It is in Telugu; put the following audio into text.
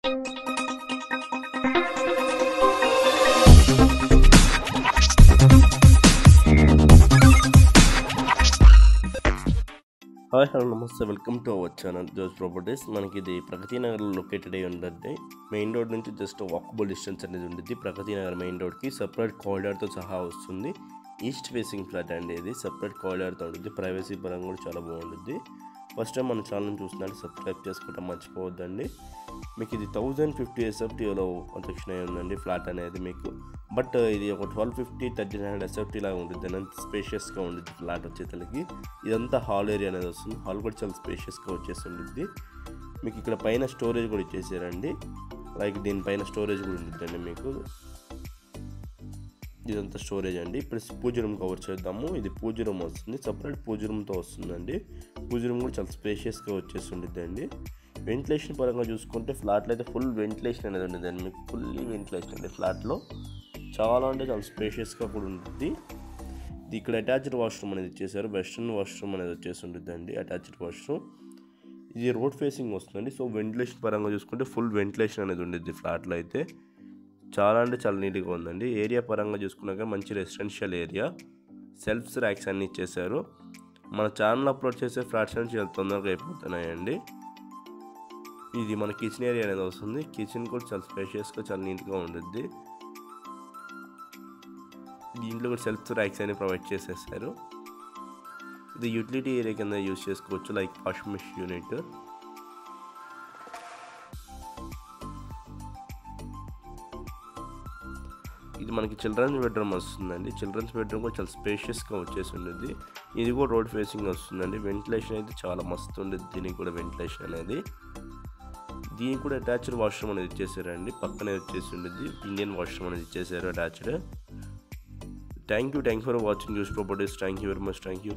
హాయ్ హలో నమస్తే, welcome to our channel Jo's properties. మనకి ఇది ప్రగతి నగర్లో లొకేటెడ్ అయి ఉంటుంది. మెయిన్ రోడ్ నుంచి జస్ట్ వాకబుల్ డిస్టెన్స్ అనేది ఉంటుంది. ప్రగతి నగర్ మెయిన్ రోడ్కి సపరేట్ కారిడార్తో సహా వస్తుంది. ఈస్ట్ ఫేసింగ్ ఫ్లాట్ అండి. ఇది సపరేట్ కారిడార్తో ఉంటుంది. ప్రైవసీ పరంగా కూడా చాలా బాగుంటుంది. ఫస్ట్ టైం మన ఛానల్ని చూస్తున్నట్టు సబ్స్క్రైబ్ చేసుకోవడం మర్చిపోవద్దండి. మీకు ఇది 1050 SFTలో కన్స్ట్రక్షన్ అయి ఉందండి ఫ్లాట్ అనేది మీకు. బట్ ఇది ఒక 1250 1300 SFT లాగా ఉంటుంది. అంత స్పేషియస్గా ఉంటుంది ఫ్లాట్ వచ్చేసరికి. ఇదంతా హాల్ ఏరియా అనేది వస్తుంది. హాల్ కూడా చాలా స్పేషియస్గా వచ్చేసి ఉంటుంది. మీకు ఇక్కడ పైన స్టోరేజ్ కూడా ఇచ్చేసారండి. లైక్ దీనిపైన స్టోరేజ్ కూడా ఉంటుందండి మీకు. ఇదంతా స్టోరేజ్ అండి. ఇప్పుడు పూజ రూమ్ కవర్ చేద్దాము. ఇది పూజ రూమ్ వస్తుంది, సపరేట్ పూజ రూమ్తో వస్తుందండి. పూజ రూమ్ కూడా చాలా స్పేషియస్గా వచ్చేసి ఉంటుందండి. వెంటిలేషన్ పరంగా చూసుకుంటే ఫ్లాట్లో అయితే ఫుల్ వెంటిలేషన్ అనేది ఉండదండి. మీకు ఫుల్లీ వెంటిలేషన్ అండి ఫ్లాట్లో. చాలా అంటే చాలా స్పేషియస్గా కూడా ఉంటుంది. ఇది ఇక్కడ అటాచ్డ్ వాష్రూమ్ అనేది ఇచ్చేసారు. వెస్ట్రన్ వాష్రూమ్ అనేది వచ్చేసి ఉంటుందండి, అటాచ్డ్ వాష్రూమ్. ఇది రోడ్ ఫేసింగ్ వస్తుందండి. సో వెంటిలేషన్ పరంగా చూసుకుంటే ఫుల్ వెంటిలేషన్ అనేది ఉంటుంది ఫ్లాట్లో అయితే. చాలా అంటే చాలా నీట్గా ఉందండి. ఏరియా పరంగా చూసుకున్నాక మంచి రెసిడెన్షియల్ ఏరియా. సెల్ఫ్స్ ర్యాక్స్ అన్నీ ఇచ్చేసారు. మన ఛానల్ అప్లోడ్ చేసే ఫ్లాట్స్ నుంచి చాలా తొందరగా అయిపోతున్నాయండి. ఇది మన కిచెన్ ఏరియా అనేది వస్తుంది. కిచెన్ కూడా చాలా స్పేషియస్గా చాలా నీట్గా ఉంటుంది. దీంట్లో కూడా సెల్ఫ్ ర్యాక్స్ అని ప్రొవైడ్ చేసేసారు. ఇది యూటిలిటీ ఏరియా కింద యూజ్ చేసుకోవచ్చు, లైక్ వాషింగ్ మెషిన్ యూనిట్. ఇది మనకి చిల్డ్రన్స్ బెడ్రూమ్ వస్తుందండి. చిల్డ్రన్స్ బెడ్రూమ్ కూడా చాలా స్పేషియస్గా వచ్చేసి ఉంటుంది. ఇది కూడా రోడ్ ఫేసింగ్ వస్తుందండి. వెంటిలేషన్ అయితే చాలా మస్తు ఉండేది దీనికి కూడా వెంటిలేషన్ అనేది. దీనికి కూడా అటాచ్డ్ వాష్రూమ్ అనేది ఇచ్చేసారండి. పక్కనే వచ్చేసి ఉండేది ఇండియన్ వాష్రూమ్ అనేది ఇచ్చేసారు attached. Thank you for watching Jo's properties. Thank you very much. Thank you.